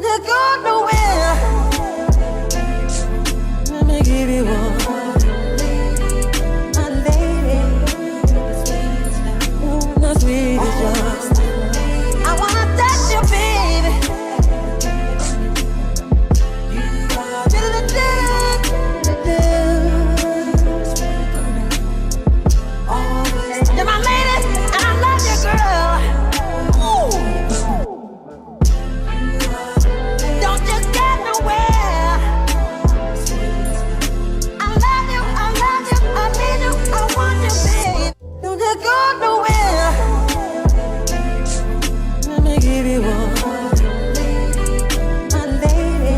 Don't go nowhere. Let me give you one. My lady. The sweetest yours. I wanna touch you, baby. You're my lady, and I love you, girl. Ooh. Don't you get nowhere. I love you, I need you, I want you, babe. Don't you go nowhere. Let me give you one. My lady.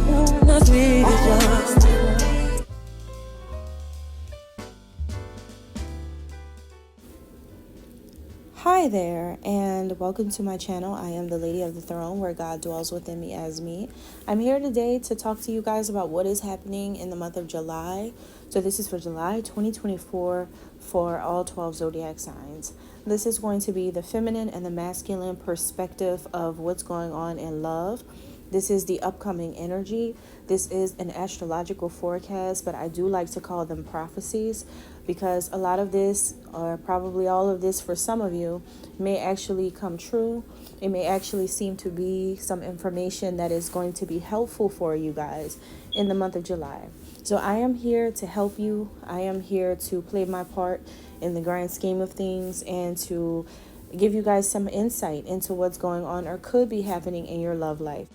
Ooh, the sweetest yours. Hi there, and welcome to my channel. I am the Lady of the Throne, where God dwells within me as me. I'm here today to talk to you guys about what is happening in the month of July. So this is for July 2024 for all 12 zodiac signs. This is going to be the feminine and the masculine perspective of what's going on in love. This is the upcoming energy. This is an astrological forecast, but I do like to call them prophecies because a lot of this, or probably all of this for some of you, may actually come true. It may actually seem to be some information that is going to be helpful for you guys in the month of July. So I am here to help you. I am here to play my part in the grand scheme of things and to give you guys some insight into what's going on or could be happening in your love life.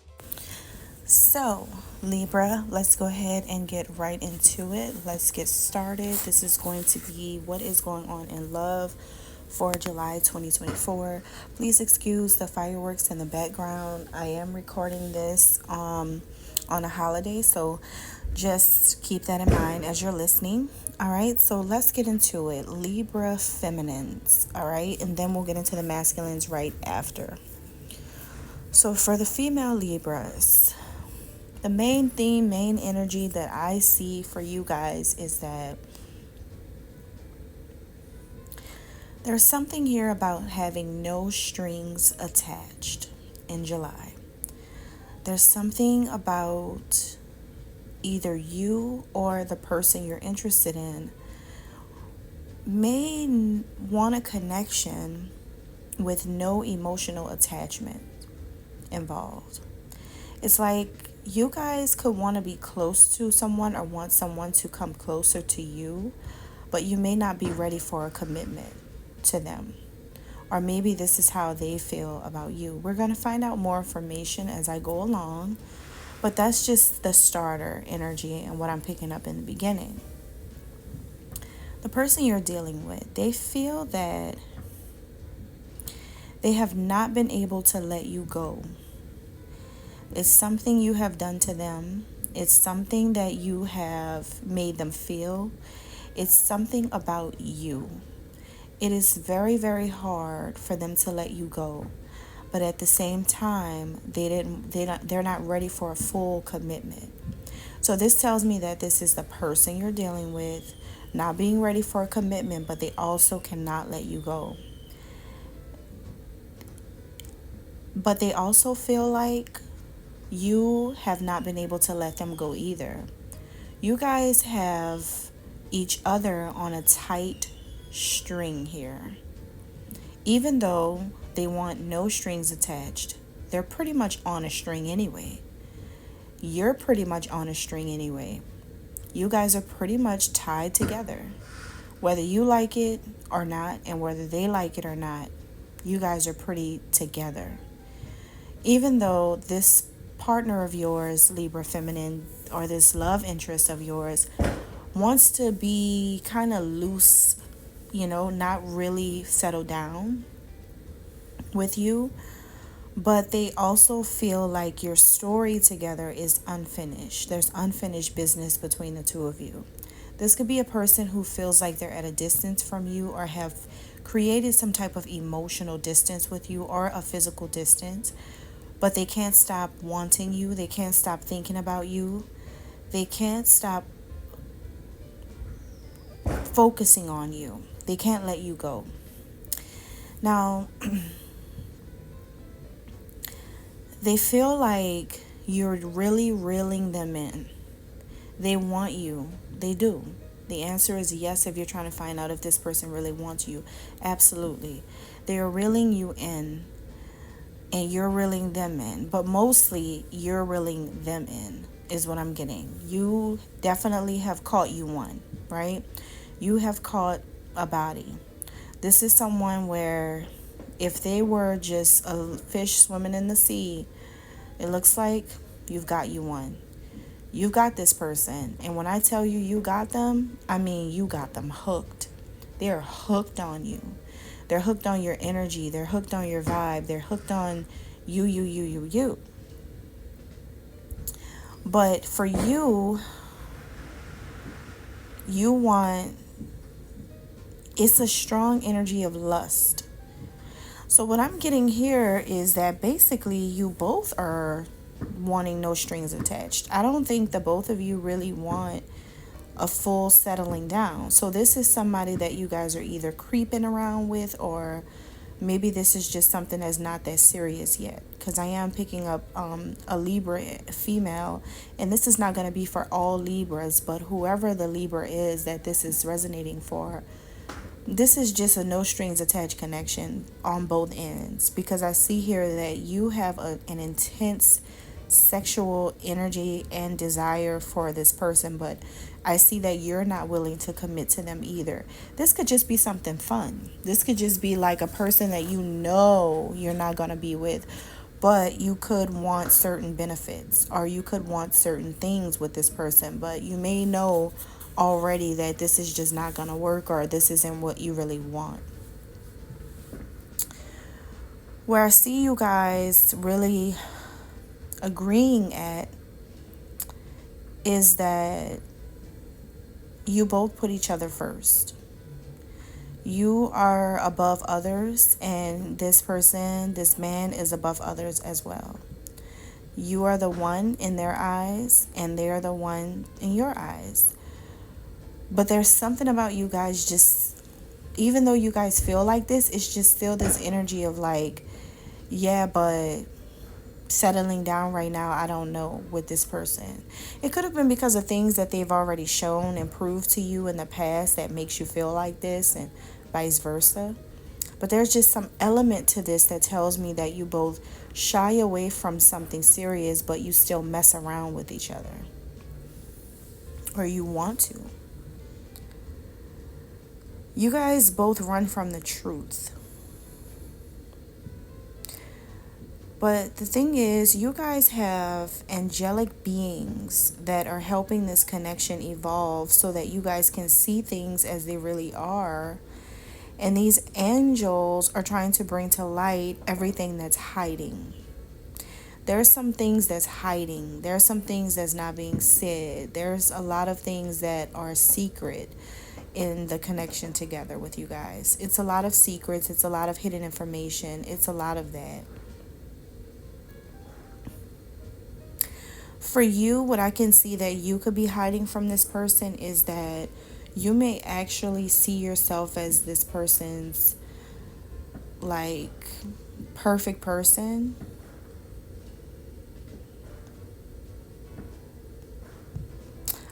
So, Libra, let's go ahead and get right into it. Let's get started. This is going to be what is going on in love for July 2024. Please excuse the fireworks in the background. I am recording this on a holiday, so just keep that in mind as you're listening. All right, so let's get into it. Libra feminines, all right, and then we'll get into the masculines right after. So for the female Libras, the main theme, main energy that I see for you guys is that there's something here about having no strings attached in July. There's something about either you or the person you're interested in may want a connection with no emotional attachment involved. It's like you guys could want to be close to someone or want someone to come closer to you, but you may not be ready for a commitment to them. Or maybe this is how they feel about you. We're going to find out more information as I go along, but that's just the starter energy and what I'm picking up in the beginning. The person you're dealing with, they feel that they have not been able to let you go. It's something you have done to them. It's something that you have made them feel. It's something about you. It is very, very hard for them to let you go. But at the same time, they're not ready for a full commitment. So this tells me that this is the person you're dealing with, not being ready for a commitment, but they also cannot let you go. But they also feel like you have not been able to let them go either. You guys have each other on a tight string here. Even though they want no strings attached, they're pretty much on a string anyway. You're pretty much on a string anyway. You guys are pretty much tied together. Whether you like it or not, and whether they like it or not, you guys are pretty together. Even though this partner of yours, Libra feminine, or this love interest of yours wants to be kind of loose, not really settle down with you, but they also feel like your story together is unfinished. There's unfinished business between the two of you. This could be a person who feels like they're at a distance from you or have created some type of emotional distance with you or a physical distance, but they can't stop wanting you. They can't stop thinking about you. They can't stop focusing on you. They can't let you go. Now, They feel like you're really reeling them in. They want you. They do. The answer is yes if you're trying to find out if this person really wants you. Absolutely. They are reeling you in and you're reeling them in. But mostly you're reeling them in is what I'm getting. You definitely have caught you one, right? You have caught a body. This is someone where if they were just a fish swimming in the sea, it looks like you've got you one. You got this person. And when I tell you you got them, I mean you got them hooked. They're hooked on you. They're hooked on your energy. They're hooked on your vibe. They're hooked on you. But for you, you want, it's a strong energy of lust. So what I'm getting here is that basically you both are wanting no strings attached. I don't think the both of you really want a full settling down. So this is somebody that you guys are either creeping around with, or maybe this is just something that's not that serious yet. Because I am picking up a Libra female, and this is not going to be for all Libras, but whoever the Libra is that this is resonating for, this is just a no strings attached connection on both ends. Because I see here that you have an intense sexual energy and desire for this person, but I see that you're not willing to commit to them either. This could just be something fun. This could just be like a person that you know you're not going to be with, but you could want certain benefits, or you could want certain things with this person, but you may know already that this is just not going to work, or this isn't what you really want. Where I see you guys really agreeing at is that you both put each other first. You are above others, and this person, this man, is above others as well. You are the one in their eyes, and they're the one in your eyes. But there's something about you guys, just even though you guys feel like this, it's just still this energy of like, yeah, but settling down right now, I don't know, with this person. It could have been because of things that they've already shown and proved to you in the past that makes you feel like this, and vice versa. But there's just some element to this that tells me that you both shy away from something serious, but you still mess around with each other, or you want to. You guys both run from the truth. But the thing is, you guys have angelic beings that are helping this connection evolve so that you guys can see things as they really are. And these angels are trying to bring to light everything that's hiding. There's some things that's hiding. There's some things that's not being said. There's a lot of things that are secret in the connection together with you guys. It's a lot of secrets. It's a lot of hidden information. It's a lot of that. For you, what I can see that you could be hiding from this person is that you may actually see yourself as this person's like perfect person.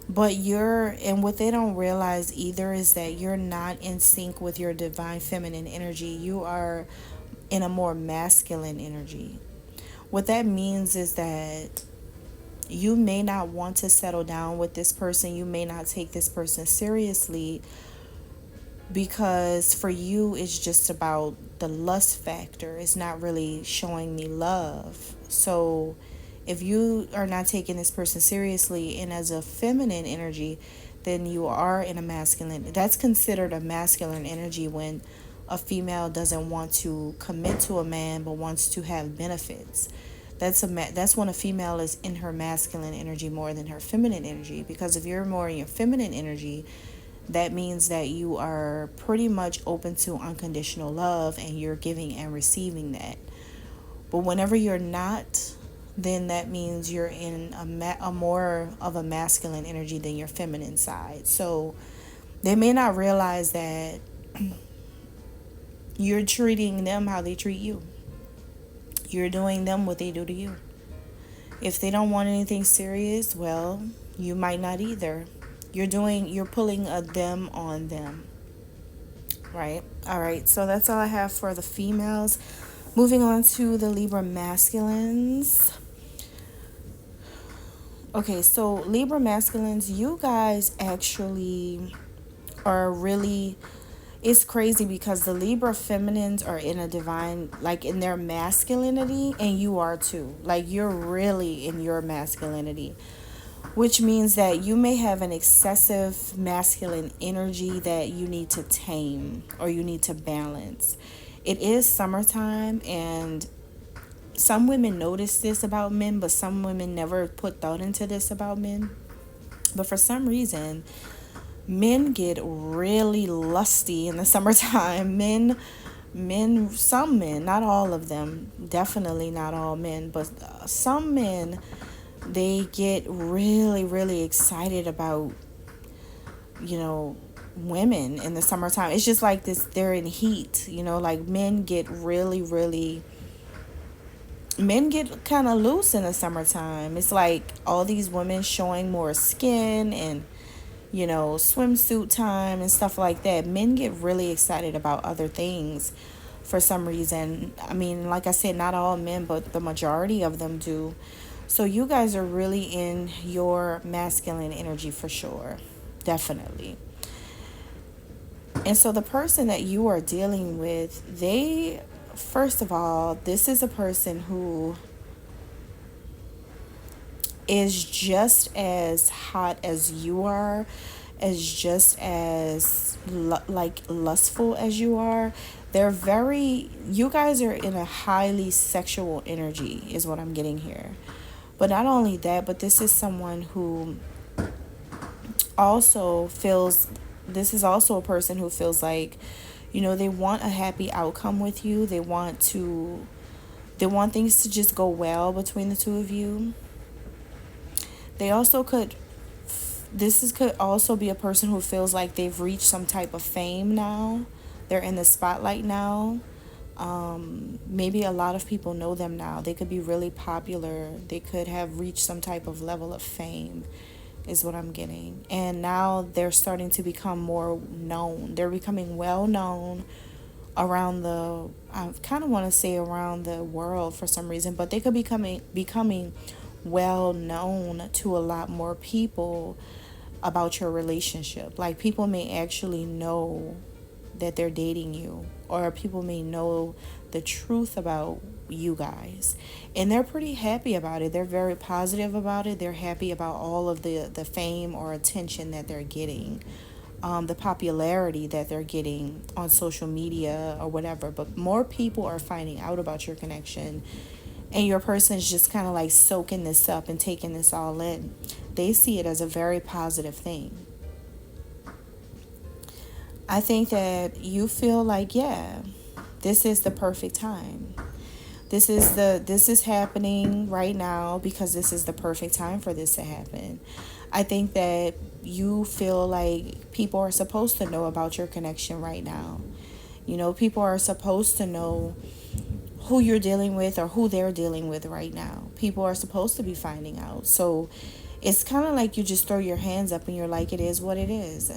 But and what they don't realize either is that you're not in sync with your divine feminine energy. You are in a more masculine energy. What that means is that you may not want to settle down with this person. You may not take this person seriously because for you it's just about the lust factor. It's not really showing me love. So if you are not taking this person seriously and as a feminine energy, then you are in a masculine. That's considered a masculine energy when a female doesn't want to commit to a man but wants to have benefits. That's when a female is in her masculine energy more than her feminine energy. Because if you're more in your feminine energy, that means that you are pretty much open to unconditional love and you're giving and receiving that. But whenever you're not, then that means you're in a more of a masculine energy than your feminine side. So they may not realize that you're treating them how they treat you. you're doing them what they do to you. If they don't want anything serious, well, you might not either. You're pulling a them on them, right? All right, so that's all I have for the females. Moving on to the Libra masculines. Okay, so Libra masculines, you guys actually are really, it's crazy because the Libra feminines are in a divine, like in their masculinity, and you are too. Like you're really in your masculinity, which means that you may have an excessive masculine energy that you need to tame or you need to balance. It is summertime, and some women notice this about men, but some women never put thought into this about men. But for some reason, men get really lusty in the summertime. Some men, not all of them, definitely not all men, but some men, they get really, really excited about, women in the summertime. It's just like this, they're in heat, like men get really, really, men get kind of loose in the summertime. It's like all these women showing more skin and, swimsuit time and stuff like that. Men get really excited about other things for some reason. I mean, like I said, not all men, but the majority of them do. So you guys are really in your masculine energy for sure. Definitely. And so the person that you are dealing with, first of all, this is a person who is just as hot as you are, as just as lustful as you are. You guys are in a highly sexual energy is what I'm getting here. But not only that, but this is someone who also feels, this is also a person who feels like, they want a happy outcome with you. They want things to just go well between the two of you. Could also be a person who feels like they've reached some type of fame now. They're in the spotlight now. Maybe a lot of people know them now. They could be really popular. They could have reached some type of level of fame is what I'm getting. And now they're starting to become more known. They're becoming well known around I kind of want to say around the world for some reason, but they could be becoming well known to a lot more people about your relationship. Like people may actually know that they're dating you, or people may know the truth about you guys, and they're pretty happy about it. They're very positive about it. They're happy about all of the fame or attention that they're getting, the popularity that they're getting on social media or whatever. But more people are finding out about your connection, and your person's just kind of like soaking this up and taking this all in. They see it as a very positive thing. I think that you feel like, yeah, this is the perfect time. This is happening right now because this is the perfect time for this to happen. I think that you feel like people are supposed to know about your connection right now. People are supposed to know who you're dealing with or who they're dealing with right now. People are supposed to be finding out. So it's kind of like you just throw your hands up and you're like, it is what it is.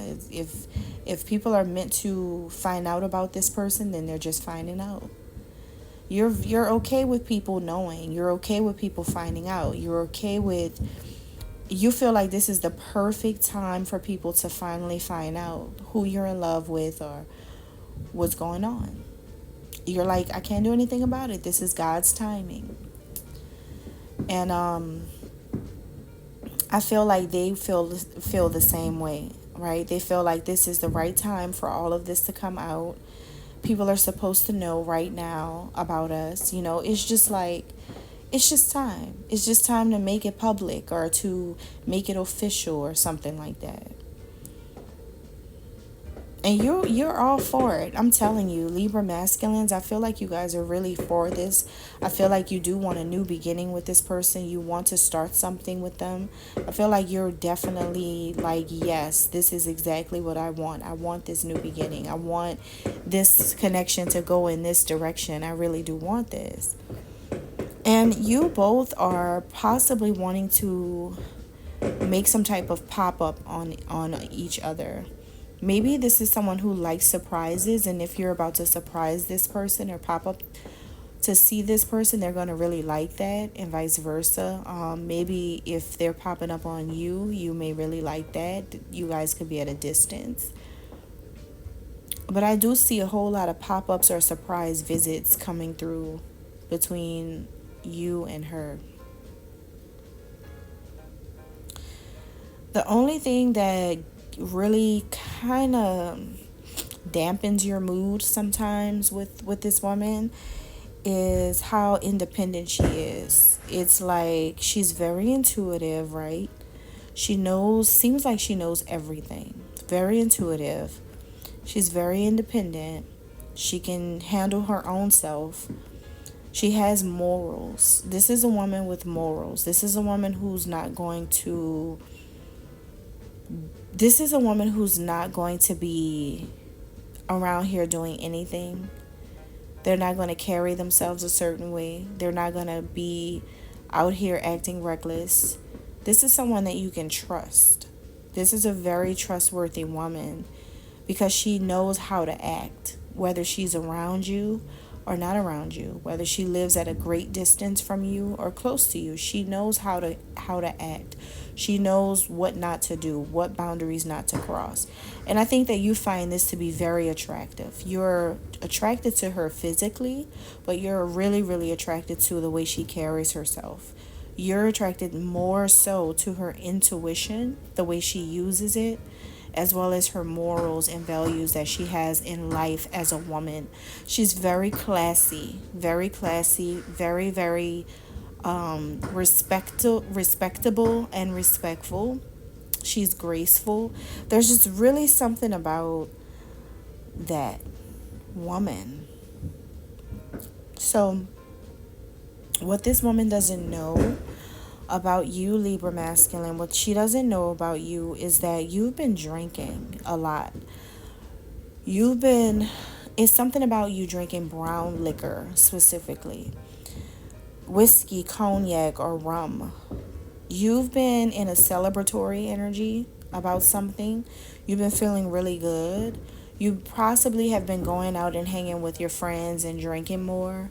If people are meant to find out about this person, then they're just finding out. You're okay with people knowing. You're okay with people finding out. You feel like this is the perfect time for people to finally find out who you're in love with or what's going on. You're like, I can't do anything about it. This is God's timing. And I feel like they feel the same way, right? They feel like this is the right time for all of this to come out. People are supposed to know right now about us. It's just time. It's just time to make it public or to make it official or something like that. And you're all for it. I'm telling you, Libra masculines, I feel like you guys are really for this. I feel like you do want a new beginning with this person. You want to start something with them. I feel like you're definitely like, yes, this is exactly what I want. I want this new beginning. I want this connection to go in this direction. I really do want this. And you both are possibly wanting to make some type of pop-up on each other. Maybe this is someone who likes surprises, and if you're about to surprise this person or pop up to see this person, they're going to really like that, and vice versa. Maybe if they're popping up on you, you may really like that. You guys could be at a distance. But I do see a whole lot of pop-ups or surprise visits coming through between you and her. The only thing that really kind of dampens your mood sometimes with this woman is how independent she is. It's like she's very intuitive, right? Seems like she knows everything. Very intuitive. She's very independent. She can handle her own self. She has morals. This is a woman with morals. This is a woman who's not going to be around here doing anything. They're not going to carry themselves a certain way. They're not going to be out here acting reckless. This is someone that you can trust. This is a very trustworthy woman because she knows how to act, whether she's around you or not around you, whether she lives at a great distance from you or close to you. She knows how to act. She knows what not to do, what boundaries not to cross. And I think that you find this to be very attractive. You're attracted to her physically, but you're really, really attracted to the way she carries herself. You're attracted more so to her intuition, the way she uses it, as well as her morals and values that she has in life as a woman. She's very classy, very, very respectable and respectful. She's graceful. There's just really something about that woman. So, what this woman doesn't know about you, Libra masculine, what she doesn't know about you is that you've been drinking a lot. It's something about you drinking brown liquor specifically. Whiskey, cognac, or rum. You've been in a celebratory energy about something. You've been feeling really good. You possibly have been going out and hanging with your friends and drinking more,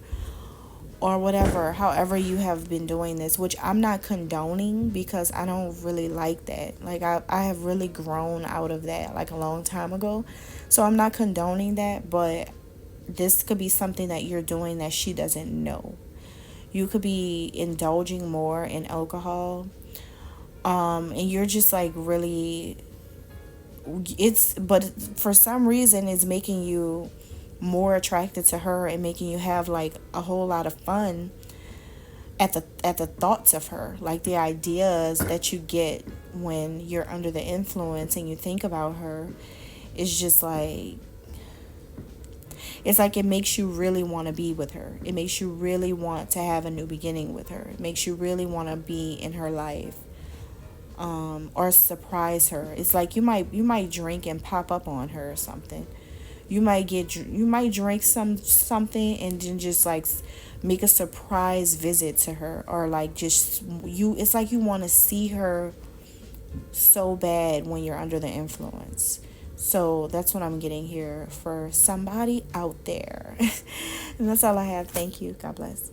or whatever, however you have been doing this, which I'm not condoning because I don't really like that. Like, I have really grown out of that like a long time ago. So I'm not condoning that, but this could be something that you're doing that she doesn't know. You could be indulging more in alcohol. And you're just like really, but for some reason it's making you more attracted to her and making you have like a whole lot of fun at the thoughts of her, like the ideas that you get when you're under the influence and you think about her is just like, it's like it makes you really want to be with her. It makes you really want to have a new beginning with her. It makes you really want to be in her life, or surprise her. It's like you might drink and pop up on her or something. You might drink something and then just like make a surprise visit to her, or like just it's like you want to see her so bad when you're under the influence. So that's what I'm getting here for somebody out there. And that's all I have. Thank you. God bless.